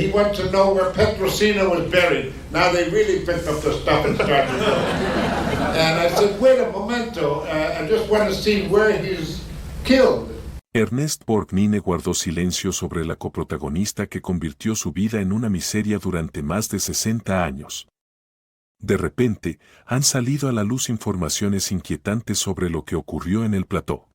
he wanted to know where Petrosina was buried. Now they really picked up the stuff and started to know. And I said, wait a momento, I just want to see where he's killed. Ernest Borgnine guardó silencio sobre la coprotagonista que convirtió su vida en una miseria durante más de 60 años. De repente, han salido a la luz informaciones inquietantes sobre lo que ocurrió en el plató.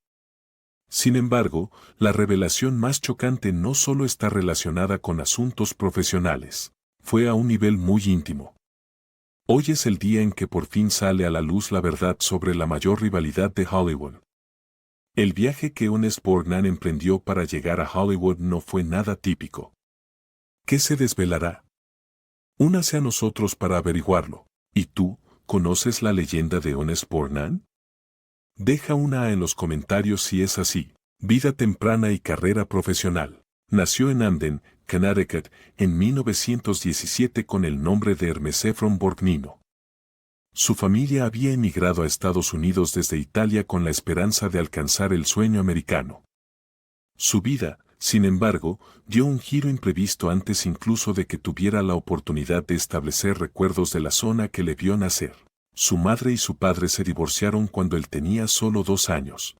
Sin embargo, la revelación más chocante no solo está relacionada con asuntos profesionales, fue a un nivel muy íntimo. Hoy es el día en que por fin sale a la luz la verdad sobre la mayor rivalidad de Hollywood. El viaje que Ernest Borgnine emprendió para llegar a Hollywood no fue nada típico. ¿Qué se desvelará? Únase a nosotros para averiguarlo. ¿Y tú, conoces la leyenda de Ernest Borgnine? Deja una A en los comentarios si es así. Vida temprana y carrera profesional. Nació en Hamden, Connecticut, en 1917 con el nombre de Hermes Ephron Borgnino. Su familia había emigrado a Estados Unidos desde Italia con la esperanza de alcanzar el sueño americano. Su vida, sin embargo, dio un giro imprevisto antes incluso de que tuviera la oportunidad de establecer recuerdos de la zona que le vio nacer. Su madre y su padre se divorciaron cuando él tenía solo 2 años.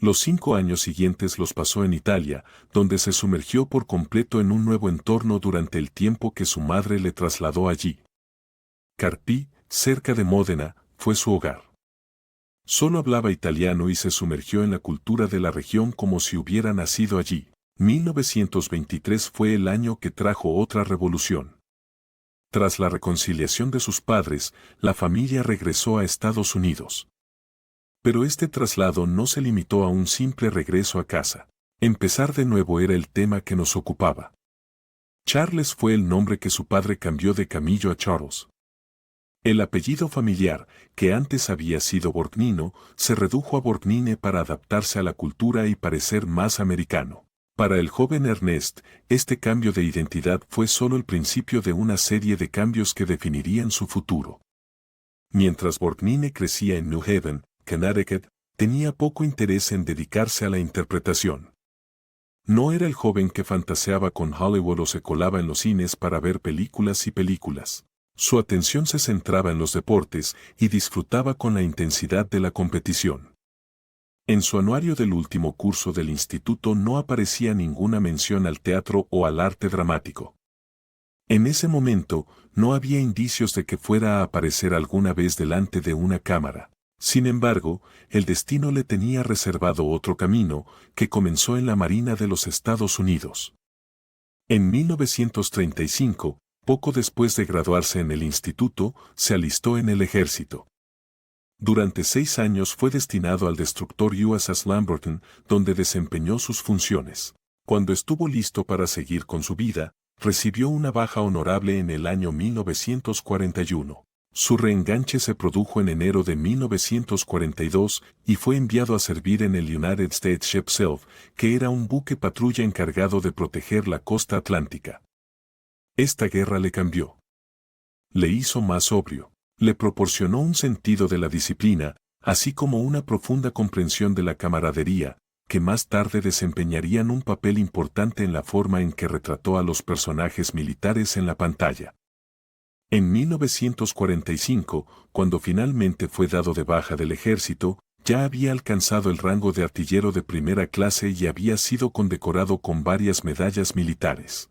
Los 5 años siguientes los pasó en Italia, donde se sumergió por completo en un nuevo entorno durante el tiempo que su madre le trasladó allí. Carpi, cerca de Módena, fue su hogar. Solo hablaba italiano y se sumergió en la cultura de la región como si hubiera nacido allí. 1923 fue el año que trajo otra revolución. Tras la reconciliación de sus padres, la familia regresó a Estados Unidos. Pero este traslado no se limitó a un simple regreso a casa. Empezar de nuevo era el tema que nos ocupaba. Charles fue el nombre que su padre cambió de Camillo a Charles. El apellido familiar, que antes había sido Borgnino, se redujo a Borgnine para adaptarse a la cultura y parecer más americano. Para el joven Ernest, este cambio de identidad fue solo el principio de una serie de cambios que definirían su futuro. Mientras Borgnine crecía en New Haven, Connecticut, tenía poco interés en dedicarse a la interpretación. No era el joven que fantaseaba con Hollywood o se colaba en los cines para ver películas y películas. Su atención se centraba en los deportes y disfrutaba con la intensidad de la competición. En su anuario del último curso del instituto no aparecía ninguna mención al teatro o al arte dramático. En ese momento, no había indicios de que fuera a aparecer alguna vez delante de una cámara. Sin embargo, el destino le tenía reservado otro camino, que comenzó en la Marina de los Estados Unidos. En 1935, poco después de graduarse en el instituto, se alistó en el ejército. Durante 6 años fue destinado al destructor USS Lamberton, donde desempeñó sus funciones. Cuando estuvo listo para seguir con su vida, recibió una baja honorable en el año 1941. Su reenganche se produjo en enero de 1942 y fue enviado a servir en el United States Ship Self, que era un buque patrulla encargado de proteger la costa atlántica. Esta guerra le cambió. Le hizo más sobrio. Le proporcionó un sentido de la disciplina, así como una profunda comprensión de la camaradería, que más tarde desempeñarían un papel importante en la forma en que retrató a los personajes militares en la pantalla. En 1945, cuando finalmente fue dado de baja del ejército, ya había alcanzado el rango de artillero de primera clase y había sido condecorado con varias medallas militares.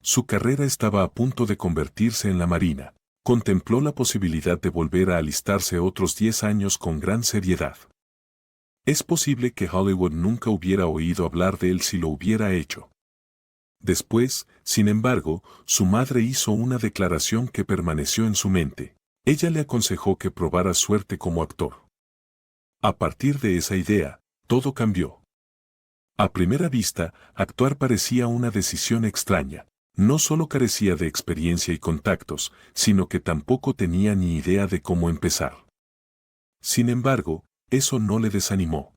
Su carrera estaba a punto de convertirse en la Marina. Contempló la posibilidad de volver a alistarse otros 10 años con gran seriedad. Es posible que Hollywood nunca hubiera oído hablar de él si lo hubiera hecho. Después, sin embargo, su madre hizo una declaración que permaneció en su mente. Ella le aconsejó que probara suerte como actor. A partir de esa idea, todo cambió. A primera vista, actuar parecía una decisión extraña. No solo carecía de experiencia y contactos, sino que tampoco tenía ni idea de cómo empezar. Sin embargo, eso no le desanimó.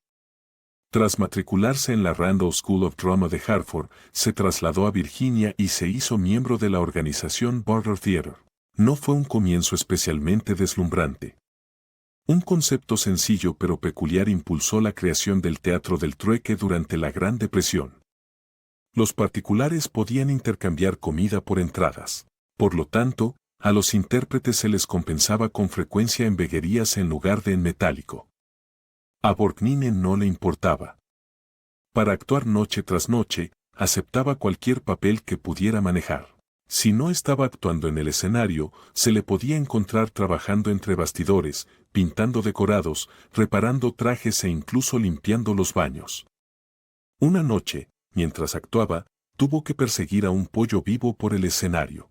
Tras matricularse en la Randall School of Drama de Hartford, se trasladó a Virginia y se hizo miembro de la organización Border Theater. No fue un comienzo especialmente deslumbrante. Un concepto sencillo pero peculiar impulsó la creación del Teatro del Trueque durante la Gran Depresión. Los particulares podían intercambiar comida por entradas. Por lo tanto, a los intérpretes se les compensaba con frecuencia en veguerías en lugar de en metálico. A Borgnine no le importaba. Para actuar noche tras noche, aceptaba cualquier papel que pudiera manejar. Si no estaba actuando en el escenario, se le podía encontrar trabajando entre bastidores, pintando decorados, reparando trajes e incluso limpiando los baños. Una noche, mientras actuaba, tuvo que perseguir a un pollo vivo por el escenario.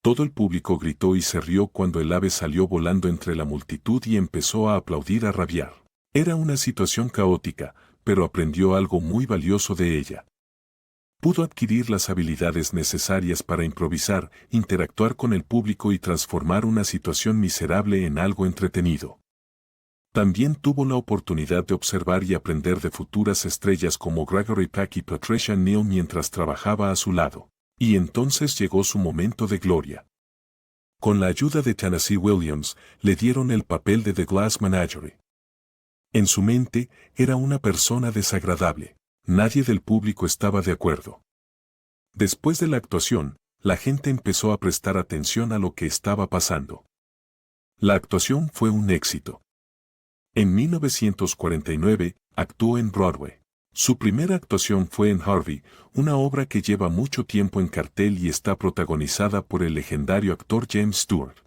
Todo el público gritó y se rió cuando el ave salió volando entre la multitud y empezó a aplaudir a rabiar. Era una situación caótica, pero aprendió algo muy valioso de ella. Pudo adquirir las habilidades necesarias para improvisar, interactuar con el público y transformar una situación miserable en algo entretenido. También tuvo la oportunidad de observar y aprender de futuras estrellas como Gregory Peck y Patricia Neal mientras trabajaba a su lado. Y entonces llegó su momento de gloria. Con la ayuda de Tennessee Williams, le dieron el papel de The Glass Menagerie. En su mente, era una persona desagradable. Nadie del público estaba de acuerdo. Después de la actuación, la gente empezó a prestar atención a lo que estaba pasando. La actuación fue un éxito. En 1949, actuó en Broadway. Su primera actuación fue en Harvey, una obra que lleva mucho tiempo en cartel y está protagonizada por el legendario actor James Stewart.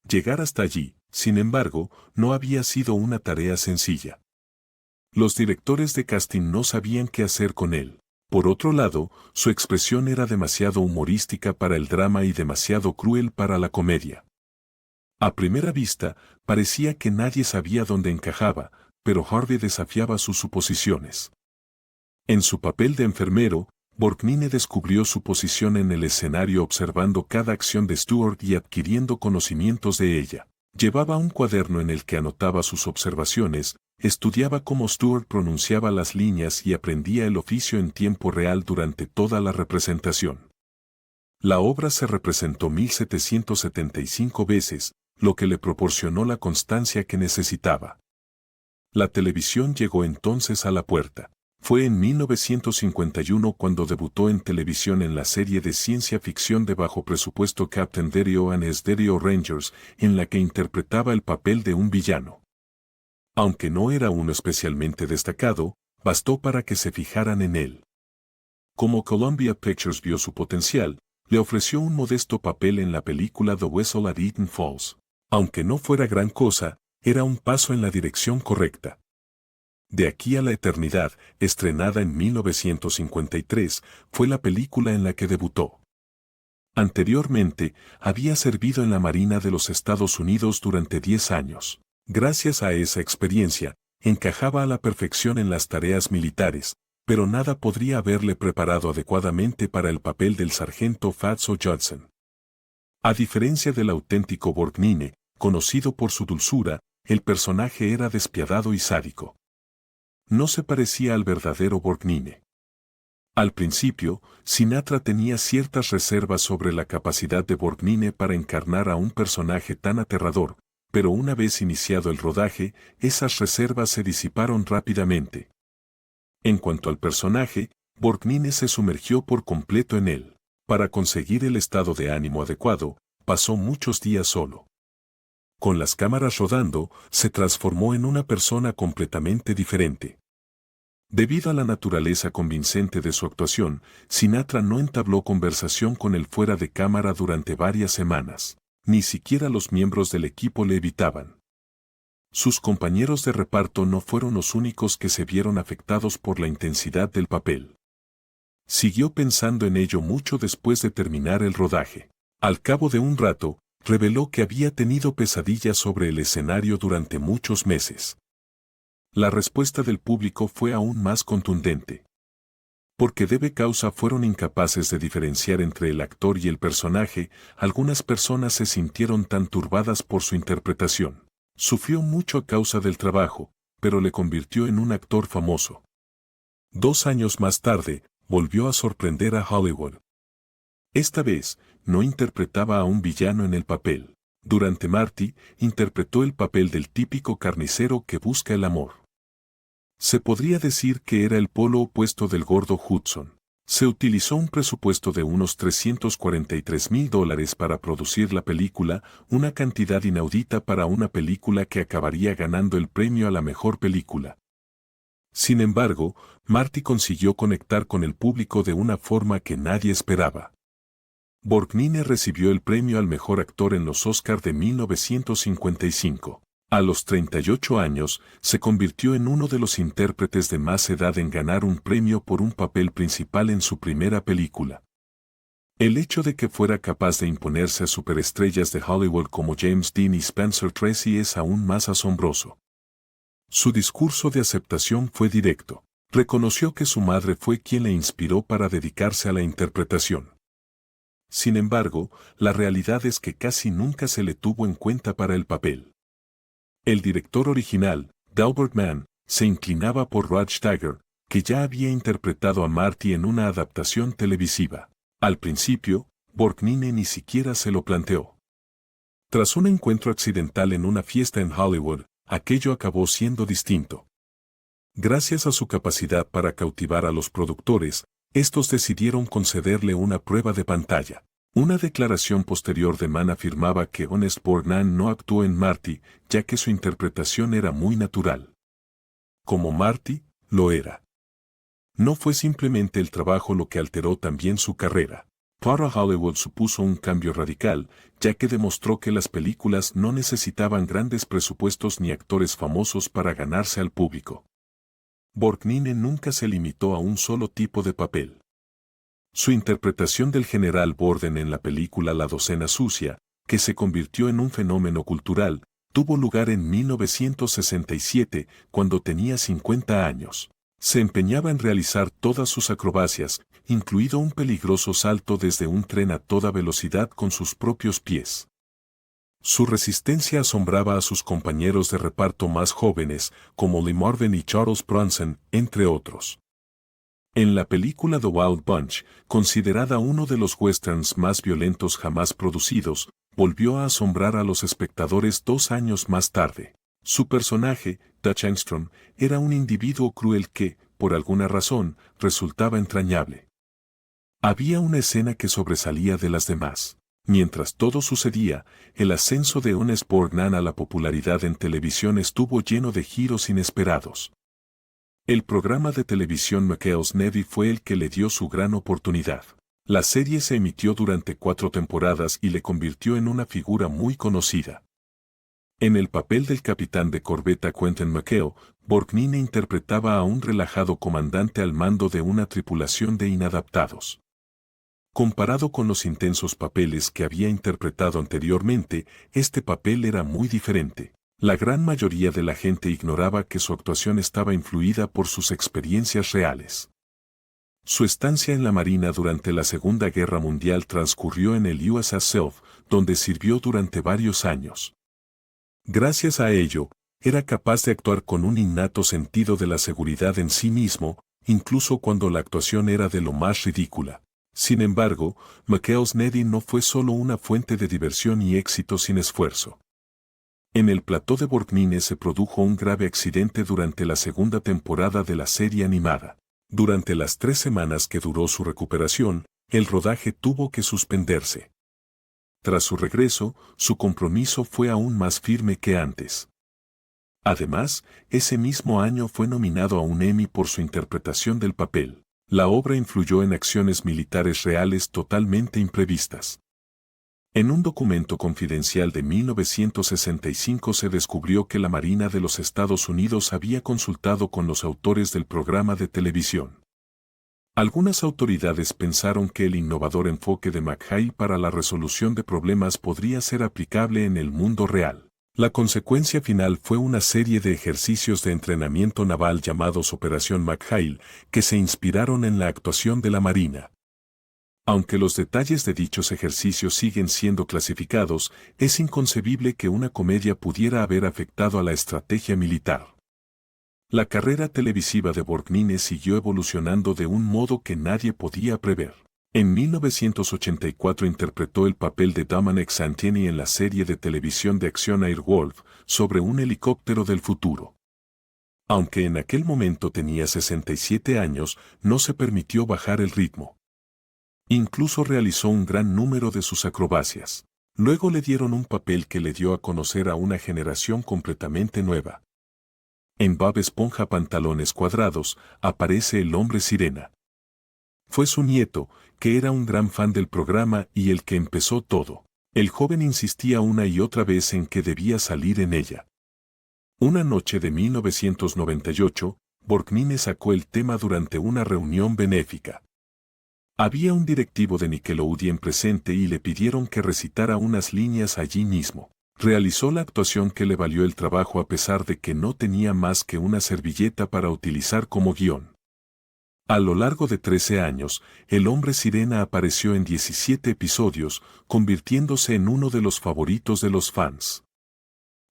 Llegar hasta allí, sin embargo, no había sido una tarea sencilla. Los directores de casting no sabían qué hacer con él. Por otro lado, su expresión era demasiado humorística para el drama y demasiado cruel para la comedia. A primera vista, parecía que nadie sabía dónde encajaba, pero Harvey desafiaba sus suposiciones. En su papel de enfermero, Borgnine descubrió su posición en el escenario observando cada acción de Stewart y adquiriendo conocimientos de ella. Llevaba un cuaderno en el que anotaba sus observaciones, estudiaba cómo Stewart pronunciaba las líneas y aprendía el oficio en tiempo real durante toda la representación. La obra se representó 1775 veces, lo que le proporcionó la constancia que necesitaba. La televisión llegó entonces a la puerta. Fue en 1951 cuando debutó en televisión en la serie de ciencia ficción de bajo presupuesto Captain Dario and his Dario Rangers, en la que interpretaba el papel de un villano. Aunque no era uno especialmente destacado, bastó para que se fijaran en él. Como Columbia Pictures vio su potencial, le ofreció un modesto papel en la película The Whistle at Eaton Falls. Aunque no fuera gran cosa, era un paso en la dirección correcta. De aquí a la eternidad, estrenada en 1953, fue la película en la que debutó. Anteriormente, había servido en la Marina de los Estados Unidos durante 10 años. Gracias a esa experiencia, encajaba a la perfección en las tareas militares, pero nada podría haberle preparado adecuadamente para el papel del sargento Fatso Judson. A diferencia del auténtico Borgnine, conocido por su dulzura, el personaje era despiadado y sádico. No se parecía al verdadero Borgnine. Al principio, Sinatra tenía ciertas reservas sobre la capacidad de Borgnine para encarnar a un personaje tan aterrador, pero una vez iniciado el rodaje, esas reservas se disiparon rápidamente. En cuanto al personaje, Borgnine se sumergió por completo en él. Para conseguir el estado de ánimo adecuado, pasó muchos días solo. Con las cámaras rodando, se transformó en una persona completamente diferente. Debido a la naturaleza convincente de su actuación, Sinatra no entabló conversación con él fuera de cámara durante varias semanas. Ni siquiera los miembros del equipo le evitaban. Sus compañeros de reparto no fueron los únicos que se vieron afectados por la intensidad del papel. Siguió pensando en ello mucho después de terminar el rodaje. Al cabo de un rato, reveló que había tenido pesadillas sobre el escenario durante muchos meses. La respuesta del público fue aún más contundente. Porque debe causa fueron incapaces de diferenciar entre el actor y el personaje, algunas personas se sintieron tan turbadas por su interpretación. Sufrió mucho a causa del trabajo, pero le convirtió en un actor famoso. 2 años más tarde, volvió a sorprender a Hollywood. Esta vez, no interpretaba a un villano en el papel. Durante Marty, interpretó el papel del típico carnicero que busca el amor. Se podría decir que era el polo opuesto del gordo Hudson. Se utilizó un presupuesto de unos $343,000 para producir la película, una cantidad inaudita para una película que acabaría ganando el premio a la mejor película. Sin embargo, Marty consiguió conectar con el público de una forma que nadie esperaba. Borgnine recibió el premio al mejor actor en los Oscar de 1955. A los 38 años, se convirtió en uno de los intérpretes de más edad en ganar un premio por un papel principal en su primera película. El hecho de que fuera capaz de imponerse a superestrellas de Hollywood como James Dean y Spencer Tracy es aún más asombroso. Su discurso de aceptación fue directo. Reconoció que su madre fue quien le inspiró para dedicarse a la interpretación. Sin embargo, la realidad es que casi nunca se le tuvo en cuenta para el papel. El director original, Delbert Mann, se inclinaba por Rod Steiger, que ya había interpretado a Marty en una adaptación televisiva. Al principio, Borgnine ni siquiera se lo planteó. Tras un encuentro accidental en una fiesta en Hollywood, aquello acabó siendo distinto. Gracias a su capacidad para cautivar a los productores, estos decidieron concederle una prueba de pantalla. Una declaración posterior de Mann afirmaba que Honest Borgnine no actuó en Marty, ya que su interpretación era muy natural. Como Marty, lo era. No fue simplemente el trabajo lo que alteró también su carrera. Para Hollywood supuso un cambio radical, ya que demostró que las películas no necesitaban grandes presupuestos ni actores famosos para ganarse al público. Borgnine nunca se limitó a un solo tipo de papel. Su interpretación del general Borden en la película La docena sucia, que se convirtió en un fenómeno cultural, tuvo lugar en 1967, cuando tenía 50 años. Se empeñaba en realizar todas sus acrobacias, incluido un peligroso salto desde un tren a toda velocidad con sus propios pies. Su resistencia asombraba a sus compañeros de reparto más jóvenes, como Lee Marvin y Charles Bronson, entre otros. En la película The Wild Bunch, considerada uno de los westerns más violentos jamás producidos, volvió a asombrar a los espectadores 2 años más tarde. Su personaje, Dutch Engstrom, era un individuo cruel que, por alguna razón, resultaba entrañable. Había una escena que sobresalía de las demás. Mientras todo sucedía, el ascenso de Honest Borgnine a la popularidad en televisión estuvo lleno de giros inesperados. El programa de televisión McHale's Navy fue el que le dio su gran oportunidad. La serie se emitió durante 4 temporadas y le convirtió en una figura muy conocida. En el papel del capitán de corbeta Quentin McHale, Borgnine interpretaba a un relajado comandante al mando de una tripulación de inadaptados. Comparado con los intensos papeles que había interpretado anteriormente, este papel era muy diferente. La gran mayoría de la gente ignoraba que su actuación estaba influida por sus experiencias reales. Su estancia en la Marina durante la Segunda Guerra Mundial transcurrió en el USS Self, donde sirvió durante varios años. Gracias a ello, era capaz de actuar con un innato sentido de la seguridad en sí mismo, incluso cuando la actuación era de lo más ridícula. Sin embargo, McHale's Navy no fue solo una fuente de diversión y éxito sin esfuerzo. En el plató de Borgnine se produjo un grave accidente durante la segunda temporada de la serie animada. Durante las 3 semanas que duró su recuperación, el rodaje tuvo que suspenderse. Tras su regreso, su compromiso fue aún más firme que antes. Además, ese mismo año fue nominado a un Emmy por su interpretación del papel. La obra influyó en acciones militares reales totalmente imprevistas. En un documento confidencial de 1965 se descubrió que la Marina de los Estados Unidos había consultado con los autores del programa de televisión. Algunas autoridades pensaron que el innovador enfoque de McHale para la resolución de problemas podría ser aplicable en el mundo real. La consecuencia final fue una serie de ejercicios de entrenamiento naval llamados Operación McHale, que se inspiraron en la actuación de la Marina. Aunque los detalles de dichos ejercicios siguen siendo clasificados, es inconcebible que una comedia pudiera haber afectado a la estrategia militar. La carrera televisiva de Borgnine siguió evolucionando de un modo que nadie podía prever. En 1984 interpretó el papel de Dominic Santini en la serie de televisión de acción Airwolf, sobre un helicóptero del futuro. Aunque en aquel momento tenía 67 años, no se permitió bajar el ritmo. Incluso realizó un gran número de sus acrobacias. Luego le dieron un papel que le dio a conocer a una generación completamente nueva. En Bob Esponja Pantalones Cuadrados aparece el hombre sirena. Fue su nieto, que era un gran fan del programa y el que empezó todo. El joven insistía una y otra vez en que debía salir en ella. Una noche de 1998, Borgnine sacó el tema durante una reunión benéfica. Había un directivo de Nickelodeon presente y le pidieron que recitara unas líneas allí mismo. Realizó la actuación que le valió el trabajo a pesar de que no tenía más que una servilleta para utilizar como guión. A lo largo de 13 años, el hombre sirena apareció en 17 episodios, convirtiéndose en uno de los favoritos de los fans.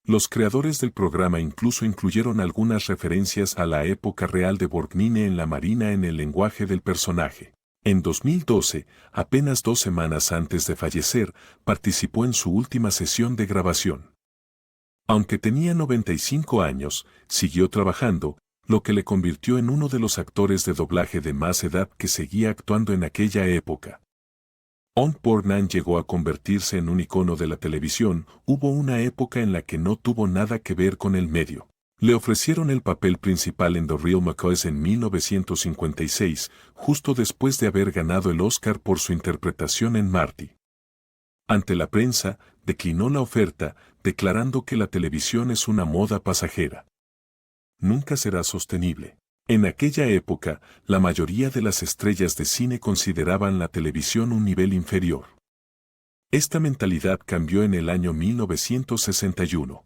Los creadores del programa incluso incluyeron algunas referencias a la época real de Borgnine en la marina en el lenguaje del personaje. En 2012, apenas 2 semanas antes de fallecer, participó en su última sesión de grabación. Aunque tenía 95 años, siguió trabajando, lo que le convirtió en uno de los actores de doblaje de más edad que seguía actuando en aquella época. Borgnine llegó a convertirse en un icono de la televisión. Hubo una época en la que no tuvo nada que ver con el medio. Le ofrecieron el papel principal en The Real McCoys en 1956, justo después de haber ganado el Oscar por su interpretación en Marty. Ante la prensa, declinó la oferta, declarando que la televisión es una moda pasajera. Nunca será sostenible. En aquella época, la mayoría de las estrellas de cine consideraban la televisión un nivel inferior. Esta mentalidad cambió en el año 1961.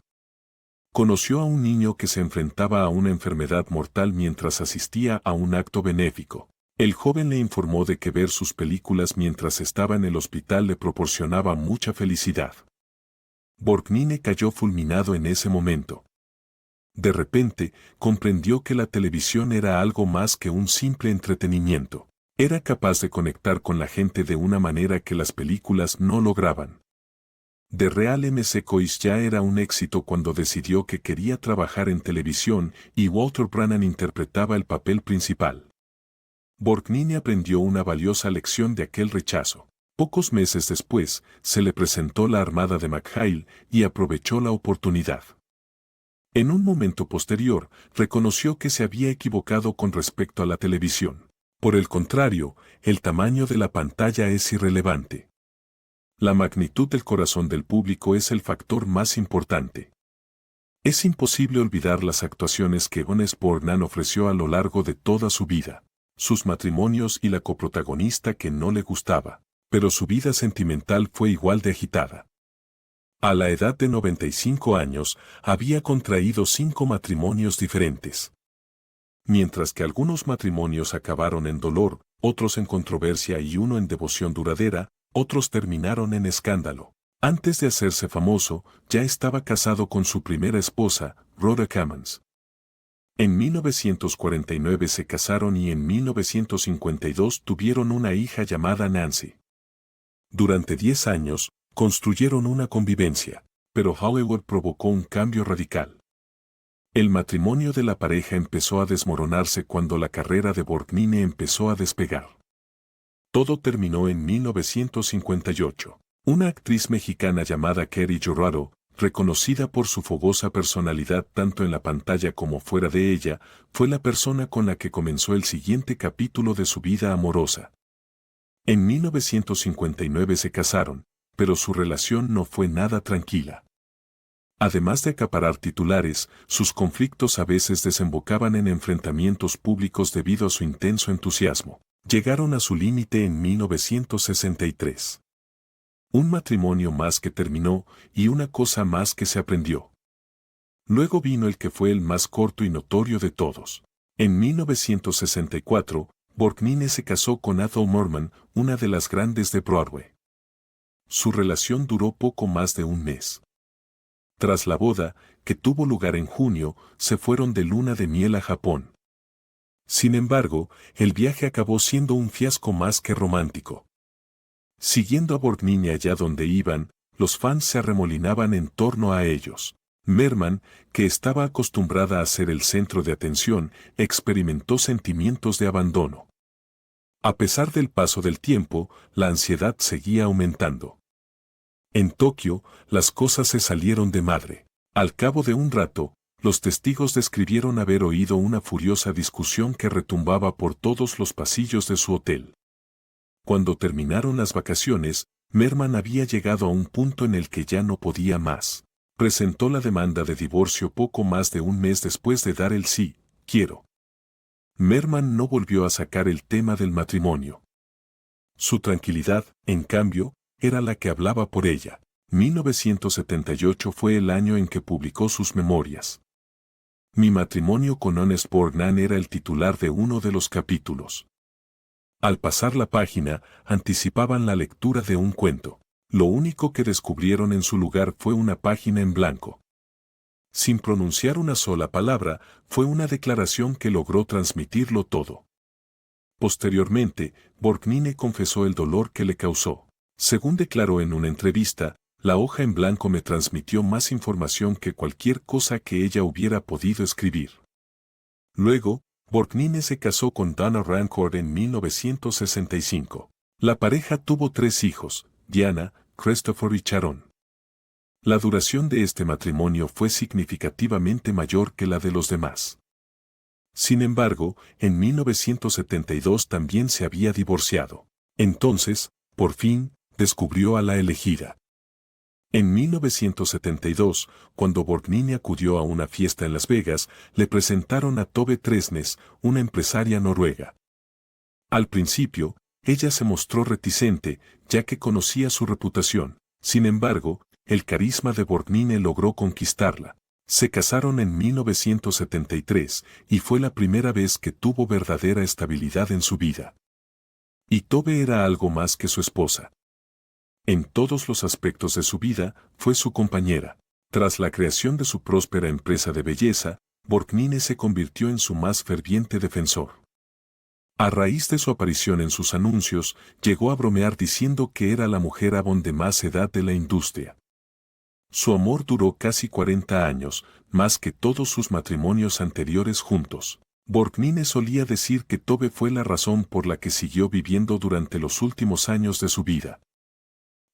Conoció a un niño que se enfrentaba a una enfermedad mortal mientras asistía a un acto benéfico. El joven le informó de que ver sus películas mientras estaba en el hospital le proporcionaba mucha felicidad. Borgnine cayó fulminado en ese momento. De repente, comprendió que la televisión era algo más que un simple entretenimiento. Era capaz de conectar con la gente de una manera que las películas no lograban. The Real McCoys ya era un éxito cuando decidió que quería trabajar en televisión y Walter Brannan interpretaba el papel principal. Borgnine aprendió una valiosa lección de aquel rechazo. Pocos meses después, se le presentó la Armada de McHale y aprovechó la oportunidad. En un momento posterior, reconoció que se había equivocado con respecto a la televisión. Por el contrario, el tamaño de la pantalla es irrelevante. La magnitud del corazón del público es el factor más importante. Es imposible olvidar las actuaciones que Borgnine ofreció a lo largo de toda su vida, sus matrimonios y la coprotagonista que no le gustaba, pero su vida sentimental fue igual de agitada. A la edad de 95 años, había contraído 5 matrimonios diferentes. Mientras que algunos matrimonios acabaron en dolor, otros en controversia y uno en devoción duradera, otros terminaron en escándalo. Antes de hacerse famoso, ya estaba casado con su primera esposa, Rhoda Cummins. En 1949 se casaron y en 1952 tuvieron una hija llamada Nancy. Durante 10 años, construyeron una convivencia, pero Hollywood provocó un cambio radical. El matrimonio de la pareja empezó a desmoronarse cuando la carrera de Borgnine empezó a despegar. Todo terminó en 1958. Una actriz mexicana llamada Kerry Jurado, reconocida por su fogosa personalidad tanto en la pantalla como fuera de ella, fue la persona con la que comenzó el siguiente capítulo de su vida amorosa. En 1959 se casaron, pero su relación no fue nada tranquila. Además de acaparar titulares, sus conflictos a veces desembocaban en enfrentamientos públicos debido a su intenso entusiasmo. Llegaron a su límite en 1963. Un matrimonio más que terminó y una cosa más que se aprendió. Luego vino el que fue el más corto y notorio de todos. En 1964, Borgnine se casó con Ethel Merman, una de las grandes de Broadway. Su relación duró poco más de un mes. Tras la boda, que tuvo lugar en junio, se fueron de luna de miel a Japón. Sin embargo, el viaje acabó siendo un fiasco más que romántico. Siguiendo a Borgnine allá donde iban, los fans se arremolinaban en torno a ellos. Merman, que estaba acostumbrada a ser el centro de atención, experimentó sentimientos de abandono. A pesar del paso del tiempo, la ansiedad seguía aumentando. En Tokio, las cosas se salieron de madre. Al cabo de un rato, los testigos describieron haber oído una furiosa discusión que retumbaba por todos los pasillos de su hotel. Cuando terminaron las vacaciones, Merman había llegado a un punto en el que ya no podía más. Presentó la demanda de divorcio poco más de un mes después de dar el sí, quiero. Merman no volvió a sacar el tema del matrimonio. Su tranquilidad, en cambio, era la que hablaba por ella. 1978 fue el año en que publicó sus memorias. Mi matrimonio con Honest Borgnine era el titular de uno de los capítulos. Al pasar la página, anticipaban la lectura de un cuento. Lo único que descubrieron en su lugar fue una página en blanco. Sin pronunciar una sola palabra, fue una declaración que logró transmitirlo todo. Posteriormente, Borgnine confesó el dolor que le causó. Según declaró en una entrevista, la hoja en blanco me transmitió más información que cualquier cosa que ella hubiera podido escribir. Luego, Borgnine se casó con Donna Rancourt en 1965. La pareja tuvo 3 hijos, Diana, Christopher y Sharon. La duración de este matrimonio fue significativamente mayor que la de los demás. Sin embargo, en 1972 también se había divorciado. Entonces, por fin, descubrió a la elegida. En 1972, cuando Borgnine acudió a una fiesta en Las Vegas, le presentaron a Tove Tresnes, una empresaria noruega. Al principio, ella se mostró reticente, ya que conocía su reputación. Sin embargo, el carisma de Borgnine logró conquistarla. Se casaron en 1973 y fue la primera vez que tuvo verdadera estabilidad en su vida. Y Tove era algo más que su esposa. En todos los aspectos de su vida, fue su compañera. Tras la creación de su próspera empresa de belleza, Borgnine se convirtió en su más ferviente defensor. A raíz de su aparición en sus anuncios, llegó a bromear diciendo que era la mujer Avon de más edad de la industria. Su amor duró casi 40 años, más que todos sus matrimonios anteriores juntos. Borgnine solía decir que Tove fue la razón por la que siguió viviendo durante los últimos años de su vida.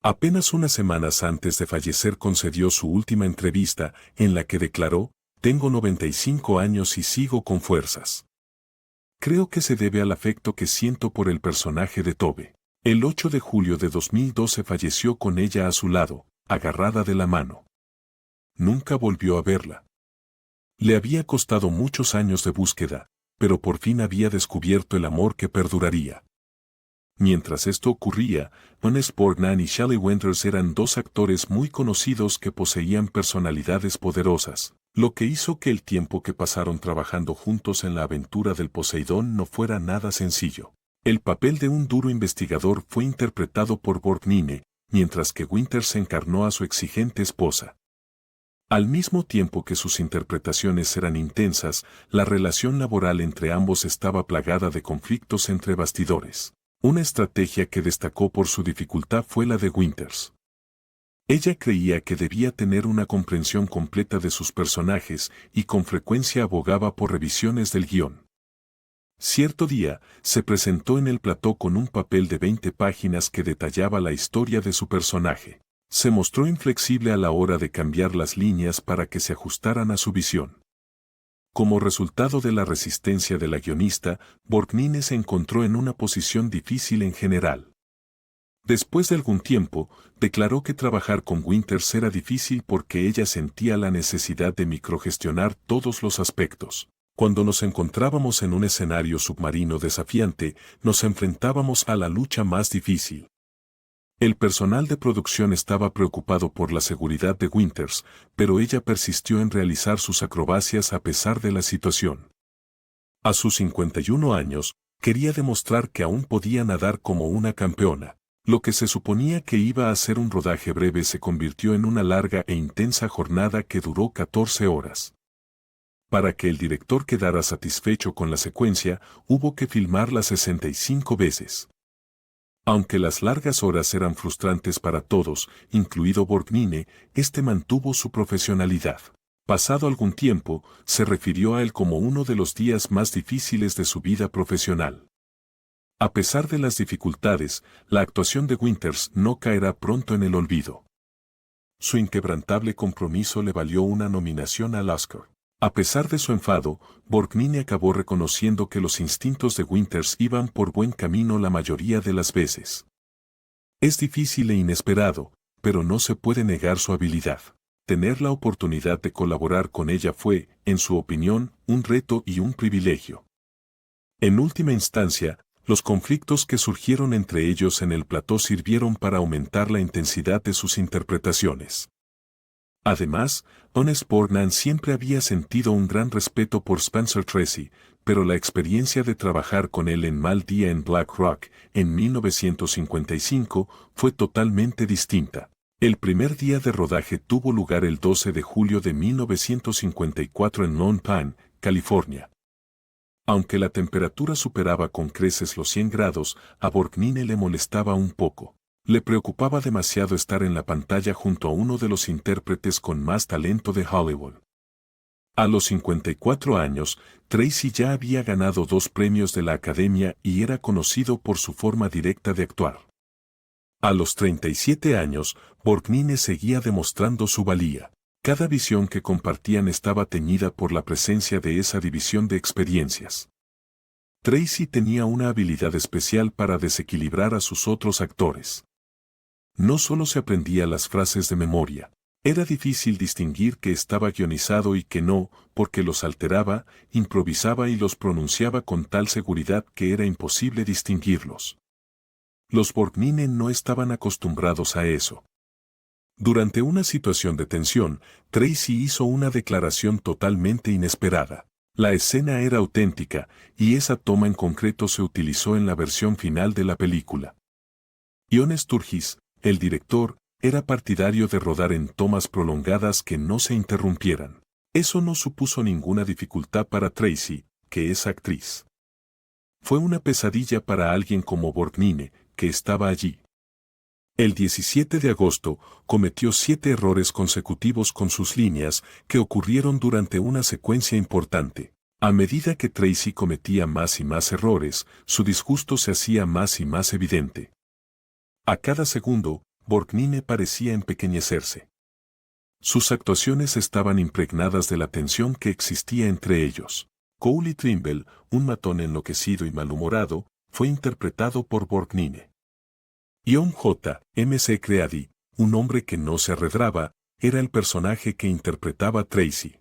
Apenas unas semanas antes de fallecer concedió su última entrevista, en la que declaró, «Tengo 95 años y sigo con fuerzas. Creo que se debe al afecto que siento por el personaje de Tove». El 8 de julio de 2012 falleció con ella a su lado, agarrada de la mano. Nunca volvió a verla. Le había costado muchos años de búsqueda, pero por fin había descubierto el amor que perduraría. Mientras esto ocurría, Honest Borgnine y Shelley Winters eran 2 actores muy conocidos que poseían personalidades poderosas, lo que hizo que el tiempo que pasaron trabajando juntos en la aventura del Poseidón no fuera nada sencillo. El papel de un duro investigador fue interpretado por Borgnine, mientras que Winters encarnó a su exigente esposa. Al mismo tiempo que sus interpretaciones eran intensas, la relación laboral entre ambos estaba plagada de conflictos entre bastidores. Una estrategia que destacó por su dificultad fue la de Winters. Ella creía que debía tener una comprensión completa de sus personajes y con frecuencia abogaba por revisiones del guión. Cierto día, se presentó en el plató con un papel de 20 páginas que detallaba la historia de su personaje. Se mostró inflexible a la hora de cambiar las líneas para que se ajustaran a su visión. Como resultado de la resistencia de la guionista, Borgnine se encontró en una posición difícil en general. Después de algún tiempo, declaró que trabajar con Winters era difícil porque ella sentía la necesidad de microgestionar todos los aspectos. Cuando nos encontrábamos en un escenario submarino desafiante, nos enfrentábamos a la lucha más difícil. El personal de producción estaba preocupado por la seguridad de Winters, pero ella persistió en realizar sus acrobacias a pesar de la situación. A sus 51 años, quería demostrar que aún podía nadar como una campeona. Lo que se suponía que iba a ser un rodaje breve se convirtió en una larga e intensa jornada que duró 14 horas. Para que el director quedara satisfecho con la secuencia, hubo que filmarla 65 veces. Aunque las largas horas eran frustrantes para todos, incluido Borgnine, este mantuvo su profesionalidad. Pasado algún tiempo, se refirió a él como uno de los días más difíciles de su vida profesional. A pesar de las dificultades, la actuación de Winters no caerá pronto en el olvido. Su inquebrantable compromiso le valió una nominación al Oscar. A pesar de su enfado, Borgnine acabó reconociendo que los instintos de Winters iban por buen camino la mayoría de las veces. Es difícil e inesperado, pero no se puede negar su habilidad. Tener la oportunidad de colaborar con ella fue, en su opinión, un reto y un privilegio. En última instancia, los conflictos que surgieron entre ellos en el plató sirvieron para aumentar la intensidad de sus interpretaciones. Además, Ernest Borgnine siempre había sentido un gran respeto por Spencer Tracy, pero la experiencia de trabajar con él en Mal Día en Black Rock, en 1955, fue totalmente distinta. El primer día de rodaje tuvo lugar el 12 de julio de 1954 en Lone Pine, California. Aunque la temperatura superaba con creces los 100 grados, a Borgnine le molestaba un poco. Le preocupaba demasiado estar en la pantalla junto a uno de los intérpretes con más talento de Hollywood. A los 54 años, Tracy ya había ganado 2 premios de la Academia y era conocido por su forma directa de actuar. A los 37 años, Borgnine seguía demostrando su valía. Cada visión que compartían estaba teñida por la presencia de esa división de experiencias. Tracy tenía una habilidad especial para desequilibrar a sus otros actores. No solo se aprendía las frases de memoria, era difícil distinguir que estaba guionizado y que no, porque los alteraba, improvisaba y los pronunciaba con tal seguridad que era imposible distinguirlos. Los Borgnine no estaban acostumbrados a eso. Durante una situación de tensión, Tracy hizo una declaración totalmente inesperada. La escena era auténtica, y esa toma en concreto se utilizó en la versión final de la película. Ion Sturgis, el director, era partidario de rodar en tomas prolongadas que no se interrumpieran. Eso no supuso ninguna dificultad para Tracy, que es actriz. Fue una pesadilla para alguien como Borgnine, que estaba allí. El 17 de agosto, cometió 7 errores consecutivos con sus líneas que ocurrieron durante una secuencia importante. A medida que Tracy cometía más y más errores, su disgusto se hacía más y más evidente. A cada segundo, Borgnine parecía empequeñecerse. Sus actuaciones estaban impregnadas de la tensión que existía entre ellos. Cowley Trimble, un matón enloquecido y malhumorado, fue interpretado por Borgnine. Ion J. M. C. Cready, un hombre que no se arredraba, era el personaje que interpretaba Tracy.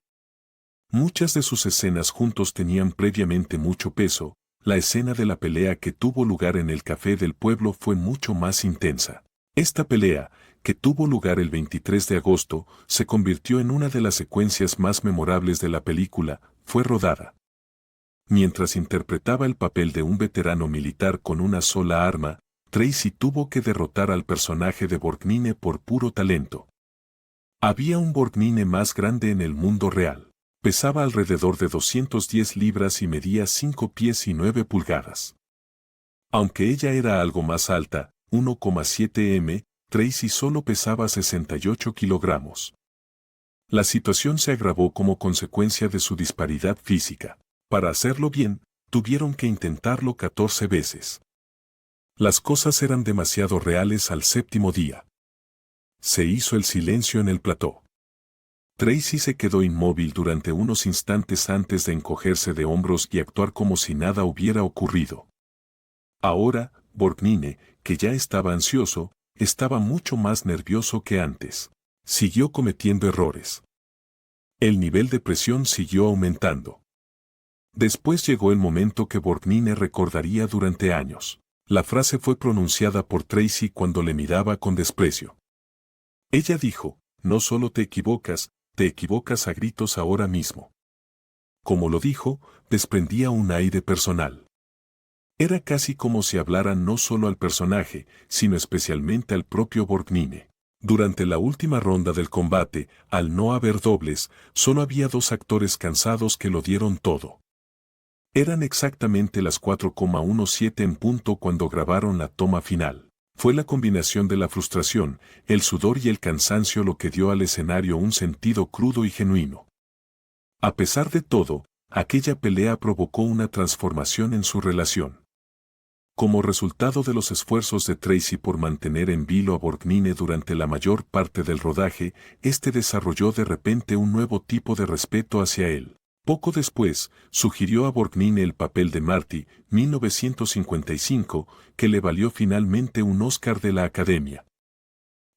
Muchas de sus escenas juntos tenían previamente mucho peso. La escena de la pelea que tuvo lugar en el café del pueblo fue mucho más intensa. Esta pelea, que tuvo lugar el 23 de agosto, se convirtió en una de las secuencias más memorables de la película. Fue rodada mientras interpretaba el papel de un veterano militar con una sola arma. Tracy tuvo que derrotar al personaje de Borgnine por puro talento. Había un Borgnine más grande en el mundo real. Pesaba alrededor de 210 libras y medía 5 pies y 9 pulgadas. Aunque ella era algo más alta, 1,7 m, Tracy solo pesaba 68 kilogramos. La situación se agravó como consecuencia de su disparidad física. Para hacerlo bien, tuvieron que intentarlo 14 veces. Las cosas eran demasiado reales al 7º día. Se hizo el silencio en el plató. Tracy se quedó inmóvil durante unos instantes antes de encogerse de hombros y actuar como si nada hubiera ocurrido. Ahora, Borgnine, que ya estaba ansioso, estaba mucho más nervioso que antes. Siguió cometiendo errores. El nivel de presión siguió aumentando. Después llegó el momento que Borgnine recordaría durante años. La frase fue pronunciada por Tracy cuando le miraba con desprecio. Ella dijo, no solo te equivocas a gritos ahora mismo. Como lo dijo, desprendía un aire personal. Era casi como si hablara no solo al personaje, sino especialmente al propio Borgnine. Durante la última ronda del combate, al no haber dobles, solo había 2 actores cansados que lo dieron todo. Eran exactamente las 4,17 en punto cuando grabaron la toma final. Fue la combinación de la frustración, el sudor y el cansancio lo que dio al escenario un sentido crudo y genuino. A pesar de todo, aquella pelea provocó una transformación en su relación. Como resultado de los esfuerzos de Tracy por mantener en vilo a Borgnine durante la mayor parte del rodaje, este desarrolló de repente un nuevo tipo de respeto hacia él. Poco después, sugirió a Borgnine el papel de Marty, 1955, que le valió finalmente un Oscar de la Academia.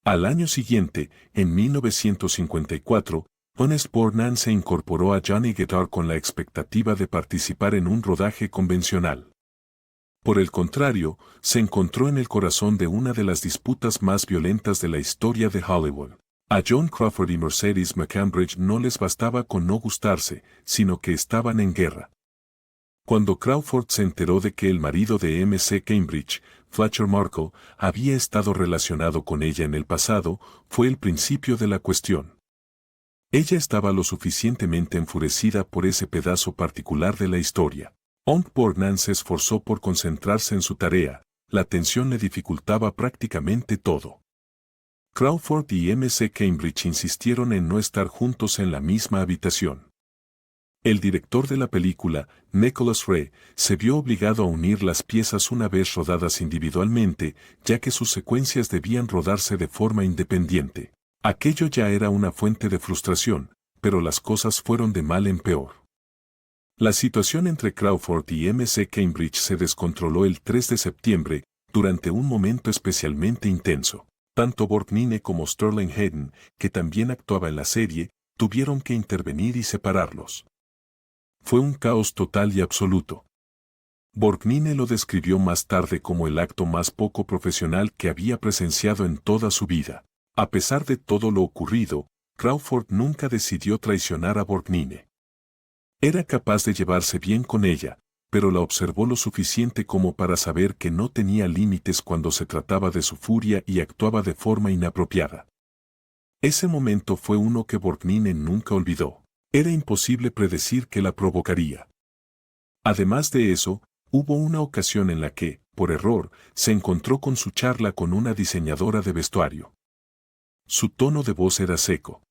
Al año siguiente, en 1954, Honest Borgnine se incorporó a Johnny Guitar con la expectativa de participar en un rodaje convencional. Por el contrario, se encontró en el corazón de una de las disputas más violentas de la historia de Hollywood. A Joan Crawford y Mercedes McCambridge no les bastaba con no gustarse, sino que estaban en guerra. Cuando Crawford se enteró de que el marido de M.C. Cambridge, Fletcher Markle, había estado relacionado con ella en el pasado, fue el principio de la cuestión. Ella estaba lo suficientemente enfurecida por ese pedazo particular de la historia. Borgnine se esforzó por concentrarse en su tarea, la tensión le dificultaba prácticamente todo. Crawford y M.C. Cambridge insistieron en no estar juntos en la misma habitación. El director de la película, Nicholas Ray, se vio obligado a unir las piezas una vez rodadas individualmente, ya que sus secuencias debían rodarse de forma independiente. Aquello ya era una fuente de frustración, pero las cosas fueron de mal en peor. La situación entre Crawford y M.C. Cambridge se descontroló el 3 de septiembre, durante un momento especialmente intenso. Tanto Borgnine como Sterling Hayden, que también actuaba en la serie, tuvieron que intervenir y separarlos. Fue un caos total y absoluto. Borgnine lo describió más tarde como el acto más poco profesional que había presenciado en toda su vida. A pesar de todo lo ocurrido, Crawford nunca decidió traicionar a Borgnine. Era capaz de llevarse bien con ella, pero la observó lo suficiente como para saber que no tenía límites cuando se trataba de su furia y actuaba de forma inapropiada. Ese momento fue uno que Borgnine nunca olvidó. Era imposible predecir que la provocaría. Además de eso, hubo una ocasión en la que, por error, se encontró con su charla con una diseñadora de vestuario. Su tono de voz era seco.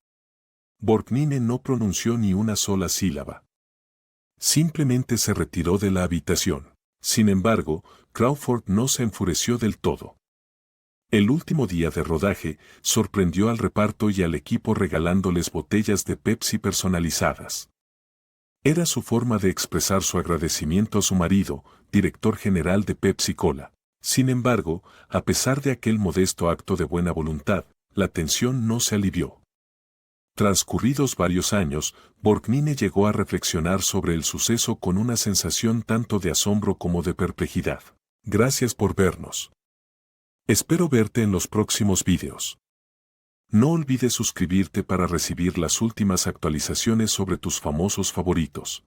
Borgnine no pronunció ni una sola sílaba. Simplemente se retiró de la habitación. Sin embargo, Crawford no se enfureció del todo. El último día de rodaje, sorprendió al reparto y al equipo regalándoles botellas de Pepsi personalizadas. Era su forma de expresar su agradecimiento a su marido, director general de Pepsi Cola. Sin embargo, a pesar de aquel modesto acto de buena voluntad, la tensión no se alivió. Transcurridos varios años, Borgnine llegó a reflexionar sobre el suceso con una sensación tanto de asombro como de perplejidad. Gracias por vernos. Espero verte en los próximos vídeos. No olvides suscribirte para recibir las últimas actualizaciones sobre tus famosos favoritos.